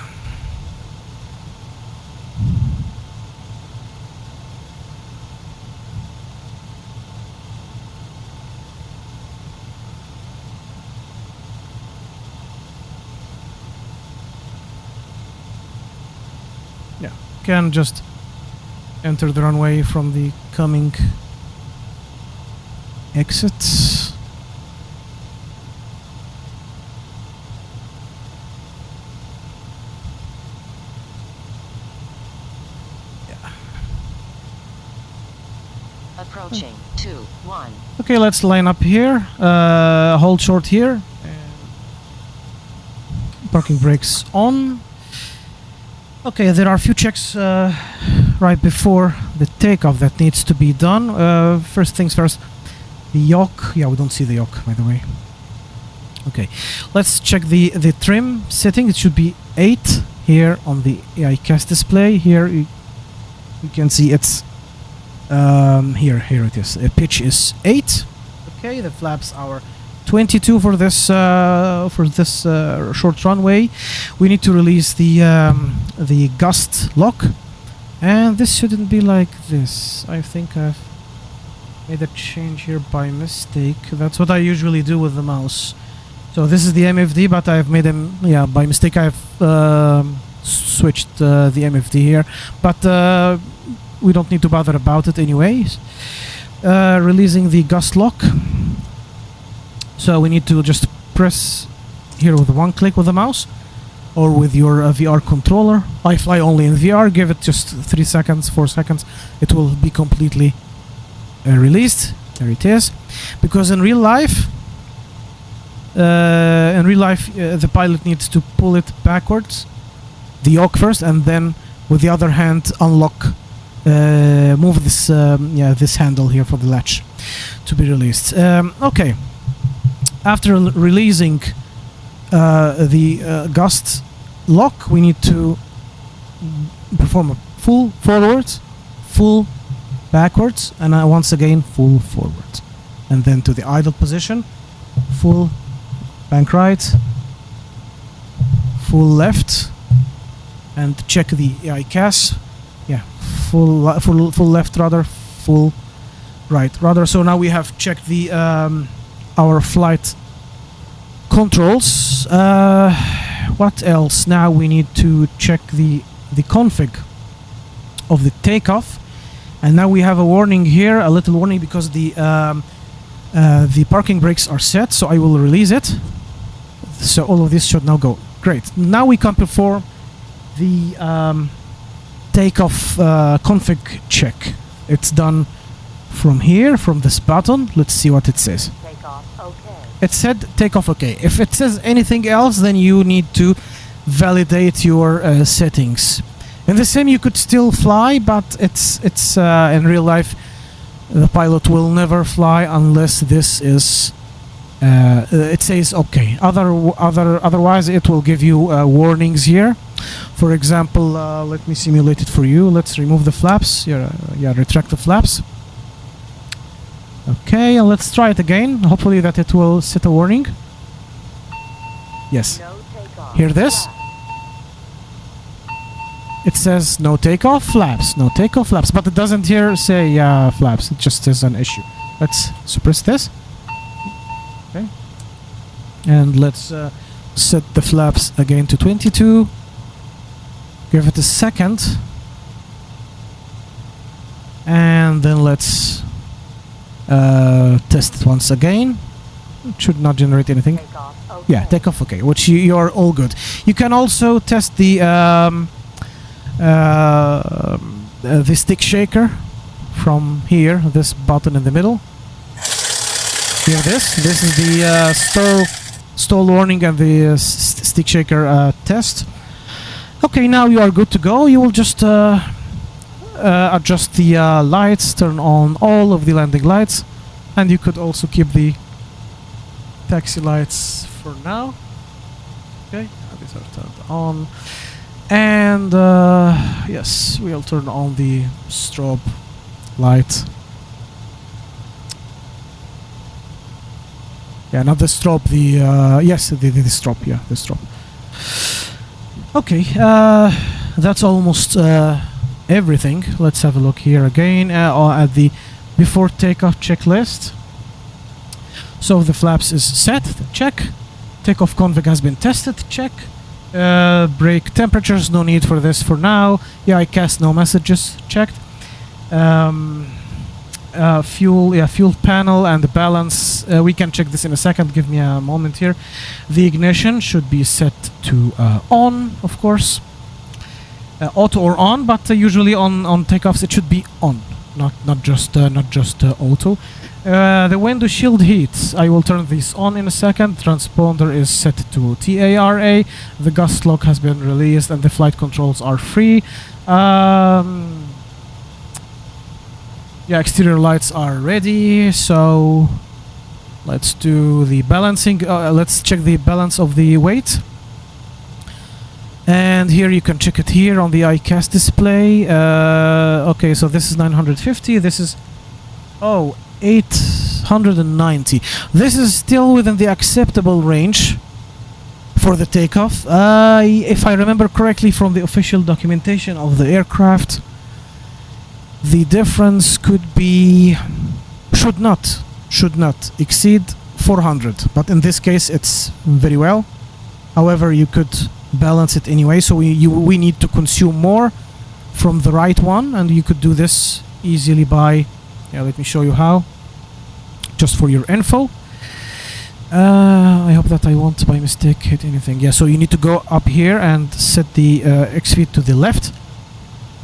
Yeah, can just enter the runway from the coming exits. Yeah. Approaching 2-1. Okay, let's line up here. Hold short here. Parking brakes on. Okay, there are a few checks right before the takeoff that needs to be done. First things first, the yoke. Yeah, we don't see the yoke, by the way. Okay, let's check the trim setting. It should be 8 here on the AICAS display. Here you can see it's here it is. Pitch is 8. Okay, the flaps are 22 for this short runway. We need to release the gust lock, and this shouldn't be like this. I think I've made a change here by mistake. That's what I usually do with the mouse. So this is the MFD, but I've made them, yeah, by mistake. I've switched the MFD here, but we don't need to bother about it anyways. Releasing the gust lock. So we need to just press here with one click with the mouse, or with your VR controller. I fly only in VR. Give it just 3 seconds, 4 seconds. It will be completely released. There it is. Because in real life, the pilot needs to pull it backwards, the yoke first, and then with the other hand unlock, move this this handle here for the latch to be released. Okay. After releasing the gust lock, we need to perform a full forwards, full backwards, and once again full forwards, and then to the idle position, full bank right, full left, and check the AICAS. Yeah, full left rudder, full right rudder. So now we have checked the our flight controls. What else? Now we need to check the config of the takeoff, and now we have a warning here, a little warning, because the parking brakes are set. So I will release it. So all of this should now go. Great. Now we can perform the takeoff config check. It's done from here, from this button. Let's see what it says. It said takeoff okay. If it says anything else, then you need to validate your settings. In the sim you could still fly, but it's in real life the pilot will never fly unless this is it says okay. Otherwise it will give you warnings here. For example, let me simulate it for you. Let's remove the flaps. Yeah, retract the flaps. Okay, and let's try it again. Hopefully that it will set a warning. Yes. Hear this? It says no takeoff flaps, no takeoff flaps, but it doesn't here say flaps. It just is an issue. Let's suppress this. Okay. And let's set the flaps again to 22. Give it a second. And then let's test it once again. It should not generate anything. Takeoff, okay. Yeah, takeoff okay, which you're all good. You can also test the stick shaker from here, this button in the middle. Hear this? This is the stall warning and the stick shaker test. Okay, now you are good to go. You will just adjust the lights, turn on all of the landing lights, and you could also keep the taxi lights for now. Okay, these are turned on. And yes, we'll turn on the strobe light. Yeah, not the strobe, the yes, the strobe, yeah, the strobe. Okay, that's almost everything. Let's have a look here again at the before takeoff checklist. So the flaps is set, check. Takeoff config has been tested, check. Brake temperatures, no need for this for now. Yeah, I cast no messages, checked. Fuel panel and the balance, we can check this in a second, give me a moment here. The ignition should be set to on, of course. Auto or on, but usually on takeoffs it should be on, not just auto. The window shield heat, I will turn this on in a second. Transponder is set to TARA. The gust lock has been released and the flight controls are free. Yeah, exterior lights are ready, so let's do the balancing. Let's check the balance of the weight. And here you can check it here on the iCast display. Okay, so this is 950, this is 890. This is still within the acceptable range for the takeoff. If I remember correctly from the official documentation of the aircraft, the difference could be should not exceed 400, but in this case it's very well. However, you could balance it anyway, so we need to consume more from the right one, and you could do this easily by, yeah, let me show you how, just for your info. I hope that I won't by mistake hit anything. Yeah, so you need to go up here and set the X feed to the left,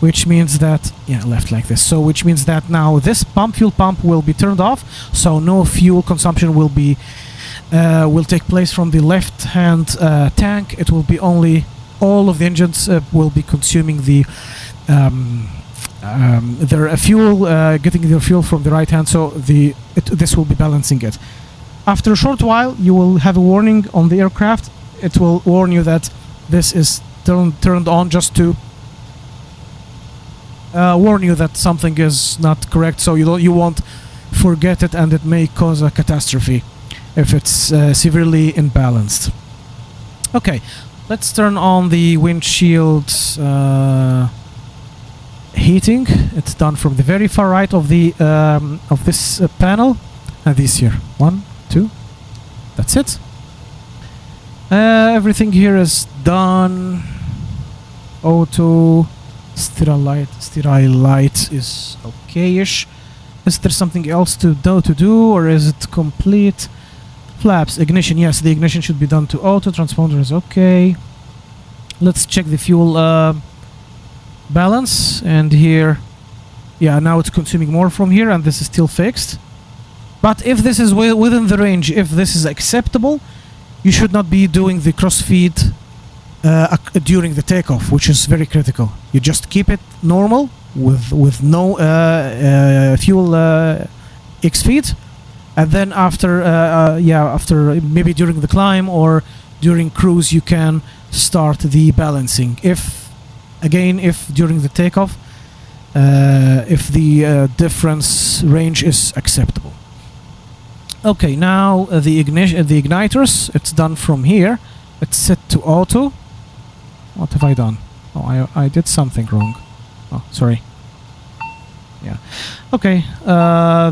which means that, yeah, left like this. So which means that now this fuel pump will be turned off, so no fuel consumption will be will take place from the left hand tank. It will be only all of the engines will be consuming the their fuel, getting their fuel from the right hand, so this will be balancing it. After a short while you will have a warning on the aircraft. It will warn you that this is turned on, just to warn you that something is not correct, so you won't forget it and it may cause a catastrophe if it's severely imbalanced. Okay, let's turn on the windshield heating. It's done from the very far right of the of this panel, and this here, 1, 2, that's it. Everything here is done. Auto, sterile light is okay-ish. Is there something else to do, or is it complete? Flaps, ignition, yes, the ignition should be done to auto. Transponder is okay. Let's check the fuel balance, and here, yeah, now it's consuming more from here, and this is still fixed. But if this is within the range, if this is acceptable, you should not be doing the crossfeed during the takeoff, which is very critical. You just keep it normal with no fuel X-feed, and then after after maybe during the climb or during cruise you can start the balancing. If during the takeoff, if the difference range is acceptable. Okay, now the igniters, it's done from here. It's set to auto. What have I done? Oh, I did something wrong. Oh, sorry. Yeah. Okay,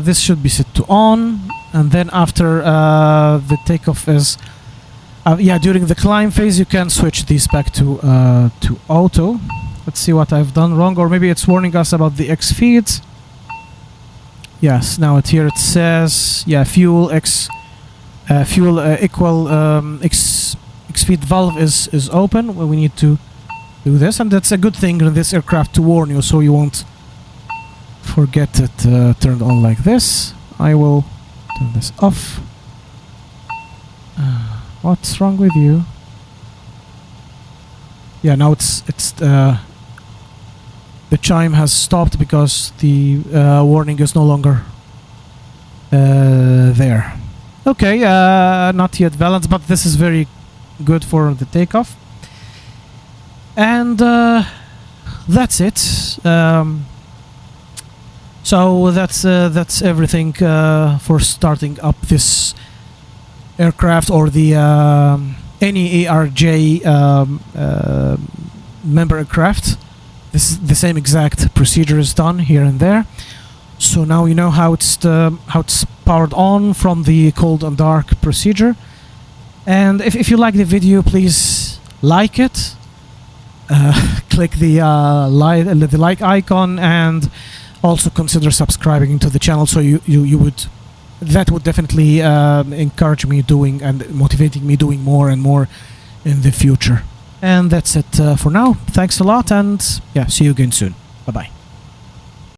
this should be set to on, and then after the takeoff is during the climb phase you can switch these back to auto. Let's see what I've done wrong, or maybe it's warning us about the X feeds. Yes, now here it says fuel equal X feed valve is open. Well, we need to do this, and that's a good thing in this aircraft to warn you, so you won't forget it turned on like this. I will turn this off. What's wrong with you? Yeah, now it's the chime has stopped because the warning is no longer there. Okay, not yet balanced, but this is very good for the takeoff. And that's it. So that's everything for starting up this aircraft, or the any ERJ member aircraft. This is the same exact procedure is done here and there. So now you know how it's powered on from the Cold&Dark procedure. And if you like the video, please like it. Click the like icon, and also consider subscribing to the channel. So that would definitely encourage me doing and motivating me doing more and more in the future. And that's it for now. Thanks a lot, and see you again soon. Bye bye.